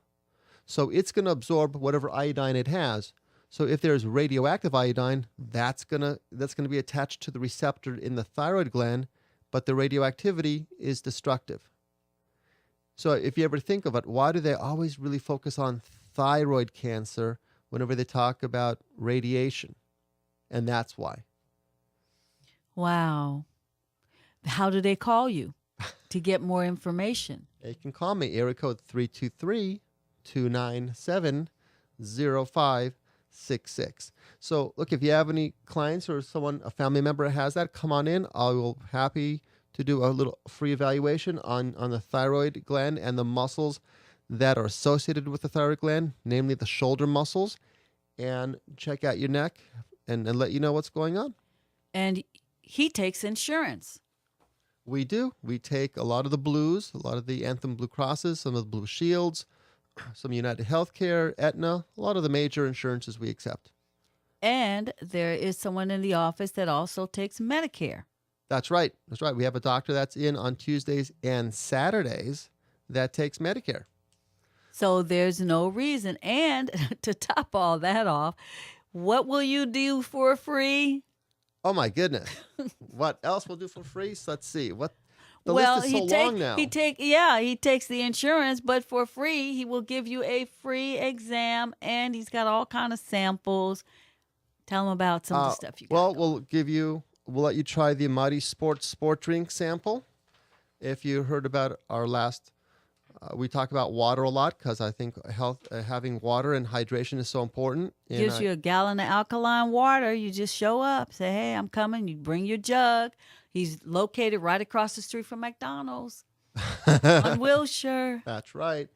So it's going to absorb whatever iodine it has. So if there's radioactive iodine, that's gonna be attached to the receptor in the thyroid gland, but the radioactivity is destructive. So if you ever think of it, why do they always really focus on thyroid cancer whenever they talk about radiation? And that's why. Wow. How do they call you to get more information? You can call me, area code 323-297-0566. So look, if you have any clients or a family member has that, come on in. I will happy to do a little free evaluation on the thyroid gland and the muscles that are associated with the thyroid gland, namely the shoulder muscles, and check out your neck and let you know what's going on. And he takes insurance. We do. We take a lot of the blues, a lot of the Anthem Blue Crosses, some of the Blue Shields, some United Healthcare, Aetna, a lot of the major insurances we accept. And there is someone in the office that also takes Medicare. That's right. That's right. We have a doctor that's in on Tuesdays and Saturdays that takes Medicare. So there's no reason. And to top all that off, what will you do for free? Oh my goodness. What else we'll do for free? So let's see. The well, list is so long now. He takes the insurance, but for free, he will give you a free exam, and he's got all kind of samples. Tell him about some of the stuff you got. Well, we'll let you try the Mighty Sport drink sample. If you heard about our last, we talk about water a lot because I think having water and hydration is so important. Gives you a gallon of alkaline water. You just show up, say, hey, I'm coming. You bring your jug. He's located right across the street from McDonald's on Wilshire. That's right.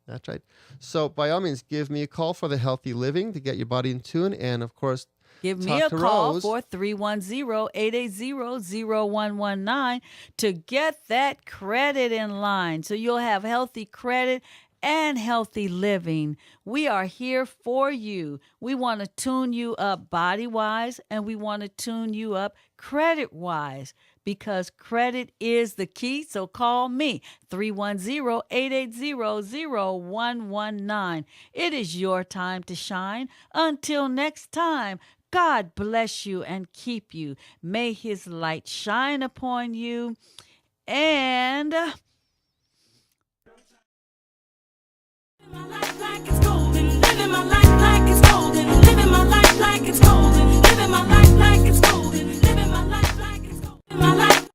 That's right. So by all means, give me a call for the healthy living to get your body in tune. And of course, give me a call for 310-880-0119 to get that credit in line so you'll have healthy credit and healthy living. We are here for you. We want to tune you up body-wise, and we want to tune you up credit-wise, because credit is the key. So call me, 310-880-0119. It is your time to shine. Until next time, God bless you and keep you. May his light shine upon you. And My life like it's golden, living my life like it's golden, living my life like it's golden, living my life like it's golden, living my life like it's golden, my life.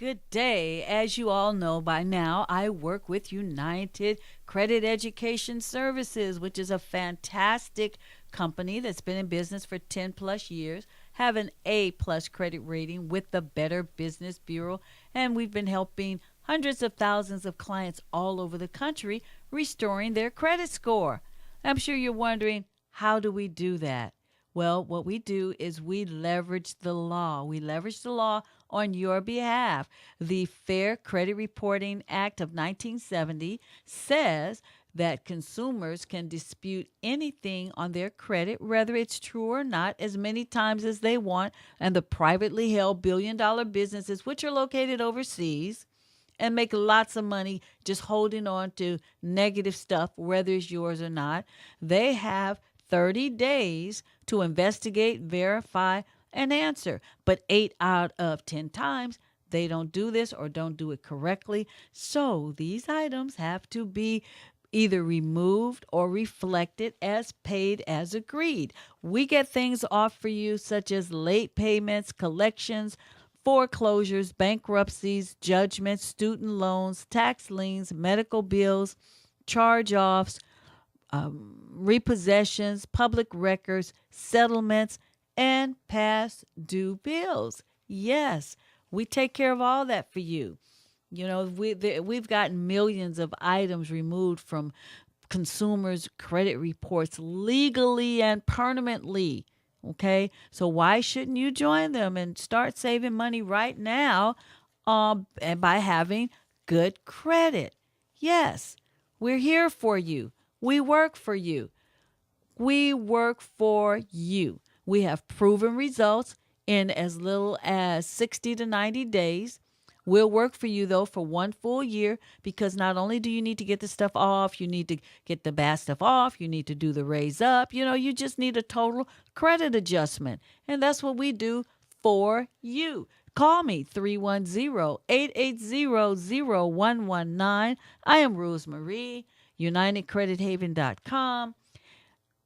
good day. As you all know by now, I work with United Credit Education Services, which is a fantastic company that's been in business for 10 plus years, have an A+ credit rating with the Better Business Bureau, and we've been helping hundreds of thousands of clients all over the country restoring their credit score. I'm sure you're wondering, how do we do that? Well, what we do is we leverage the law. We leverage the law on your behalf. The Fair Credit Reporting Act of 1970 says that consumers can dispute anything on their credit, whether it's true or not, as many times as they want. And the privately held billion-dollar businesses, which are located overseas, and make lots of money just holding on to negative stuff, whether it's yours or not, they have 30 days to investigate, verify, and answer. But 8 out of 10 times, they don't do this or don't do it correctly. So these items have to be either removed or reflected as paid as agreed. We get things off for you, such as late payments, collections, foreclosures, bankruptcies, judgments, student loans, tax liens, medical bills, charge-offs, repossessions, public records, settlements, and past due bills. Yes, we take care of all that for you. You know, we've gotten millions of items removed from consumers' credit reports legally and permanently. Okay, so why shouldn't you join them and start saving money right now and by having good credit? Yes, we're here for you. We work for you. We work for you. We have proven results in as little as 60 to 90 days. We'll work for you, though, for 1 full year, because not only do you need to get the stuff off, you need to get the bad stuff off, you need to do the raise up. You just need a total credit adjustment. And that's what we do for you. Call me, 310-880-0119. I am Rosemarie, UnitedCreditHaven.com.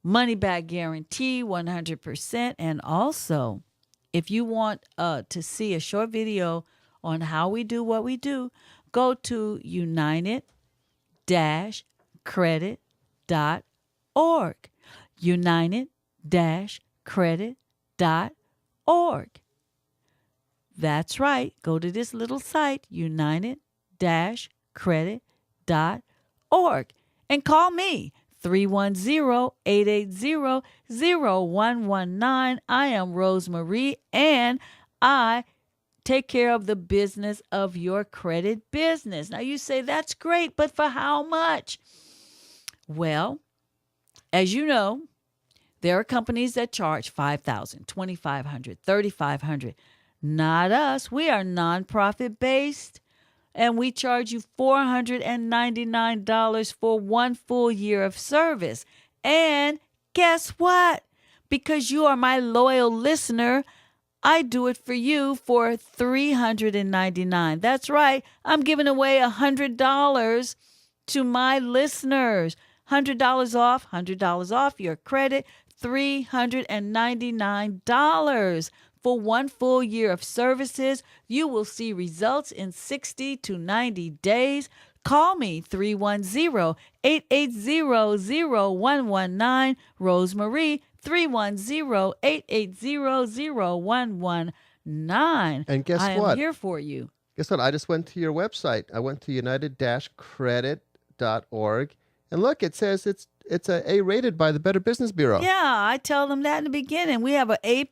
Money back guarantee, 100%. And also, if you want to see a short video on how we do what we do, go to united-credit.org. United-credit.org. That's right. Go to this little site, united-credit.org, and call me, 310-880-0119. I am Rosemarie, and I take care of the business of your credit business. Now you say, that's great, but for how much? Well, as you know, there are companies that charge $5,000, $2,500, $3,500. Not us. We are nonprofit based, and we charge you $499 for 1 full year of service. And guess what? Because you are my loyal listener, I do it for you for $399. That's right. I'm giving away $100 to my listeners. $100 off your credit, $399 for 1 full year of services. You will see results in 60 to 90 days. Call me, 310-880-0119. Rosemarie, 310-880-0119. And guess I what? am here for you. Guess what? I just went to your website. I went to united-credit.org. And look, it says it's A-rated by the Better Business Bureau. Yeah, I tell them that in the beginning. We have an A+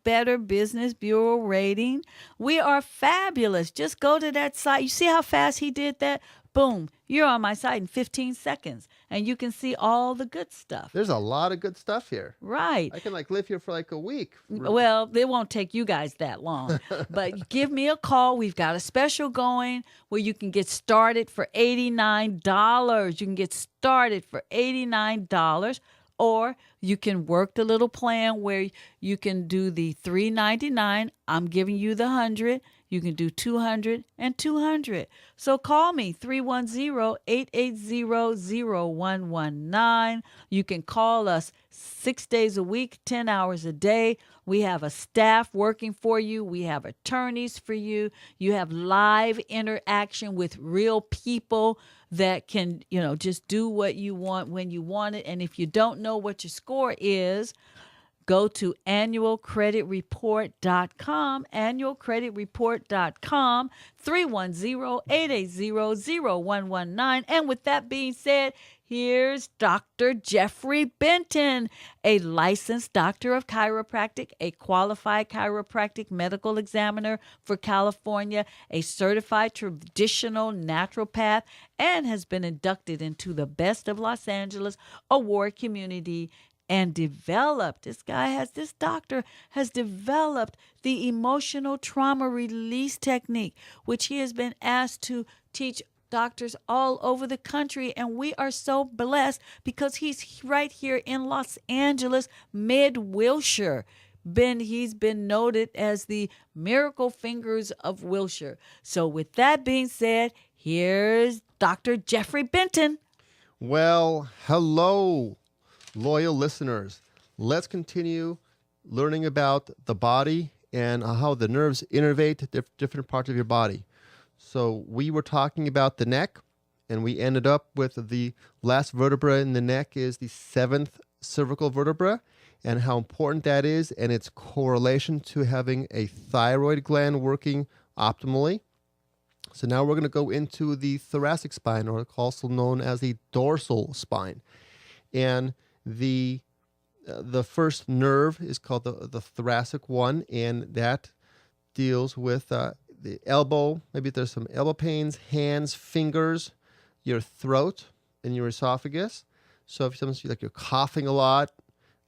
Better Business Bureau rating. We are fabulous. Just go to that site. You see how fast he did that? Boom. You're on my site in 15 seconds, and you can see all the good stuff. There's a lot of good stuff here. Right. I can live here for a week. Well, it won't take you guys that long. But give me a call. We've got a special going where you can get started for $89. You can get started for $89. Or you can work the little plan where you can do the $399. I'm giving you the $100. You can do $200 and $200. So call me, 310-880-0119. You can call us 6 days a week, 10 hours a day. We have a staff working for you. We have attorneys for you. You have live interaction with real people that can, just do what you want when you want it. And if you don't know what your score is, go to annualcreditreport.com, annualcreditreport.com, 310-880-0119. And with that being said, here's Dr. Jeffrey Benton, a licensed doctor of chiropractic, a qualified chiropractic medical examiner for California, a certified traditional naturopath, and has been inducted into the Best of Los Angeles award community and developed, this doctor has developed the emotional trauma release technique, which he has been asked to teach doctors all over the country. And we are so blessed because he's right here in Los Angeles, mid-Wilshire. He's been noted as the miracle fingers of Wilshire. So with that being said, here's Dr. Jeffrey Benton. Well, hello, loyal listeners. Let's continue learning about the body and how the nerves innervate different parts of your body. So we were talking about the neck, and we ended up with the last vertebra in the neck is the 7th cervical vertebra, and how important that is and its correlation to having a thyroid gland working optimally. So now we're going to go into the thoracic spine, or also known as the dorsal spine. And the first nerve is called the thoracic one, and that deals with the elbow. Maybe there's some elbow pains, hands, fingers, your throat, and your esophagus. So if sometimes you're coughing a lot,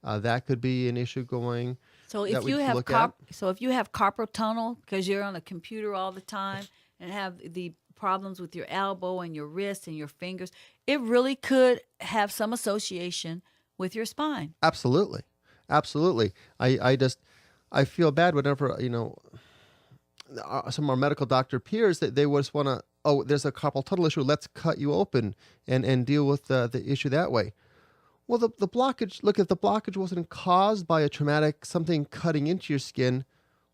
That could be an issue going. So that if we you need to have look at. so if you have carpal tunnel because you're on a computer all the time and have the problems with your elbow and your wrist and your fingers, it really could have some association with your spine. Absolutely, absolutely. I feel bad whenever some of our medical doctor peers that they just want to, oh, there's a carpal tunnel issue, let's cut you open and deal with the issue that way. Well, the blockage, look, if the blockage wasn't caused by a traumatic something cutting into your skin,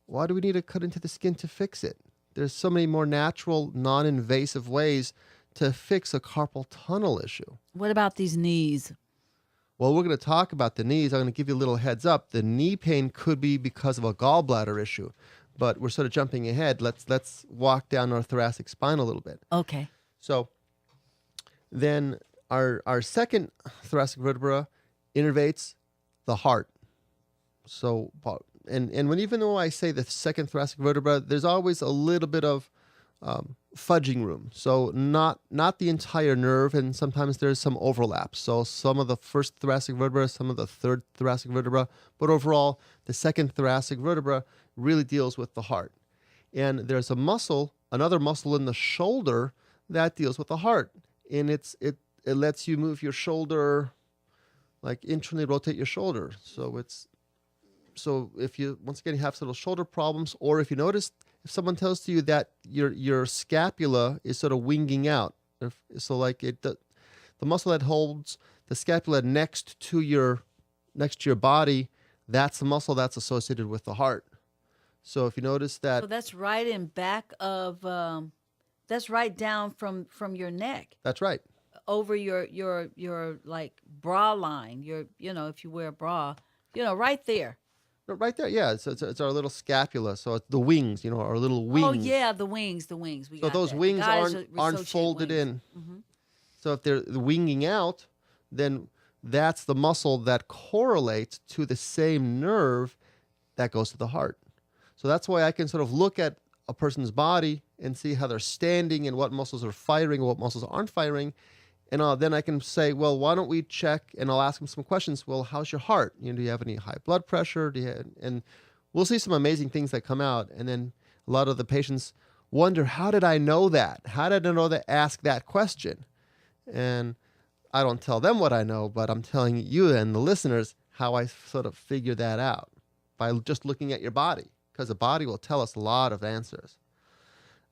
why do we need to cut into the skin to fix it? There's so many more natural, non-invasive ways to fix a carpal tunnel issue. What about these knees? Well, we're going to talk about the knees. I'm going to give you a little heads up. The knee pain could be because of a gallbladder issue, but we're sort of jumping ahead. Let's walk down our thoracic spine a little bit. Okay. So then our second thoracic vertebra innervates the heart. So, and when even though I say the second thoracic vertebra, there's always a little bit of fudging room. So not the entire nerve, and sometimes there's some overlap. So some of the first thoracic vertebra, some of the third thoracic vertebra, but overall, the second thoracic vertebra really deals with the heart. And there's another muscle in the shoulder that deals with the heart, and it lets you move your shoulder, like internally rotate your shoulder. So if you, once again, you have sort of shoulder problems, or if you notice, if someone tells you that your scapula is sort of winging out, so like the muscle that holds the scapula next to your body, that's the muscle that's associated with the heart. So if you notice that, So that's right in back of that's right down from your neck that's right. over your like bra line. If you wear a bra, right there. Right there, yeah. It's our little scapula. So it's the wings, our little wings. Oh yeah, the wings. We So got those that. wings Guys aren't associate folded wings. in. So if they're winging out, then that's the muscle that correlates to the same nerve that goes to the heart. So that's why I can sort of look at a person's body and see how they're standing and what muscles are firing and what muscles aren't firing. And then I can say, well, why don't we check? And I'll ask them some questions. Well, how's your heart? Do you have any high blood pressure? And we'll see some amazing things that come out. And then a lot of the patients wonder, how did I know that? How did I know to ask that question? And I don't tell them what I know, but I'm telling you and the listeners how I sort of figure that out by just looking at your body, because the body will tell us a lot of answers.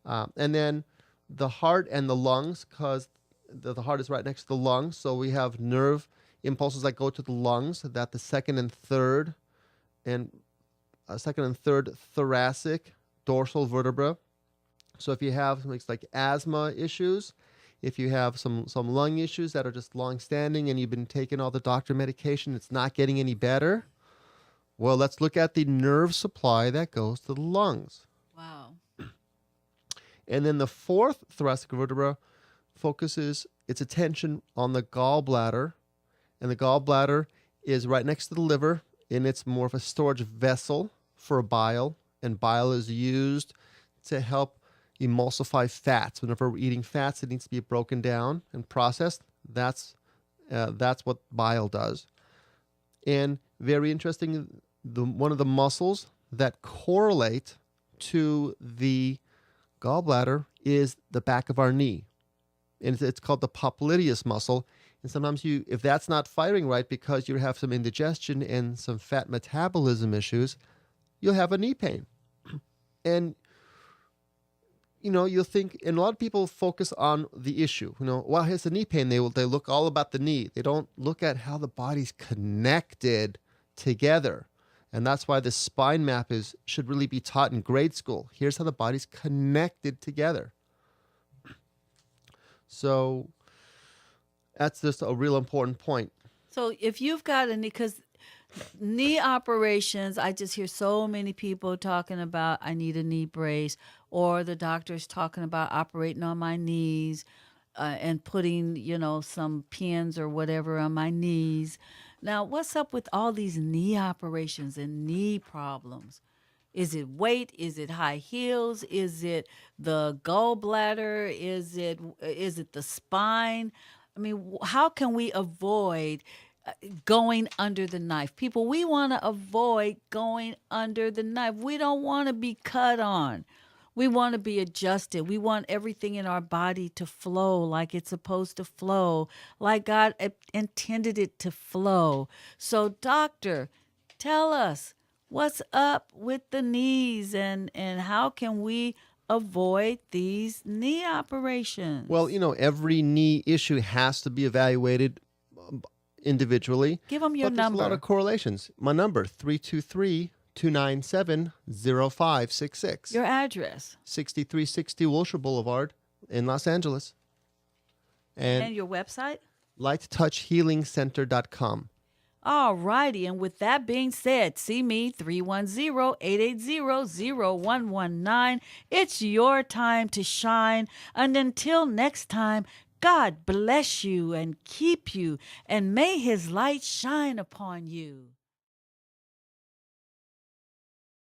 And then the heart and the lungs, because the heart is right next to the lungs, so we have nerve impulses that go to the lungs, that the second and third thoracic dorsal vertebra. So if you have things like asthma issues, if you have some lung issues that are just long-standing and you've been taking all the doctor medication, it's not getting any better, well, let's look at the nerve supply that goes to the lungs. Wow. And then the fourth thoracic vertebra focuses its attention on the gallbladder, and the gallbladder is right next to the liver, and it's more of a storage vessel for bile, and bile is used to help emulsify fats. Whenever we're eating fats, it needs to be broken down and processed. That's what bile does. And very interesting, one of the muscles that correlate to the gallbladder is the back of our knee. And it's called the popliteus muscle. And sometimes if that's not firing right because you have some indigestion and some fat metabolism issues, you'll have a knee pain. And, you'll think, and a lot of people focus on the issue. Well, here's the knee pain. They look all about the knee. They don't look at how the body's connected together. And that's why the spine map should really be taught in grade school. Here's how the body's connected together. So that's just a real important point. So if you've got because knee operations, I just hear so many people talking about, I need a knee brace, or the doctor's talking about operating on my knees and putting, some pins or whatever on my knees. Now, what's up with all these knee operations and knee problems? Is it weight? Is it high heels? Is it the gallbladder? Is it the spine? I mean, how can we avoid going under the knife. People, we want to avoid going under the knife. We don't want to be cut on. We want to be adjusted. We want everything in our body to flow like it's supposed to flow, like God intended it to flow. So, doctor, tell us what's up with the knees and how can we avoid these knee operations? Well, every knee issue has to be evaluated individually. Give them your but there's number. a lot of correlations. My number, 323-297-0566. Your address. 6360 Wilshire Boulevard in Los Angeles. And your website? lighttouchhealingcenter.com. All righty. And with that being said, see me 310-880-0119. It's your time to shine. And until next time, God bless you and keep you, and may his light shine upon you.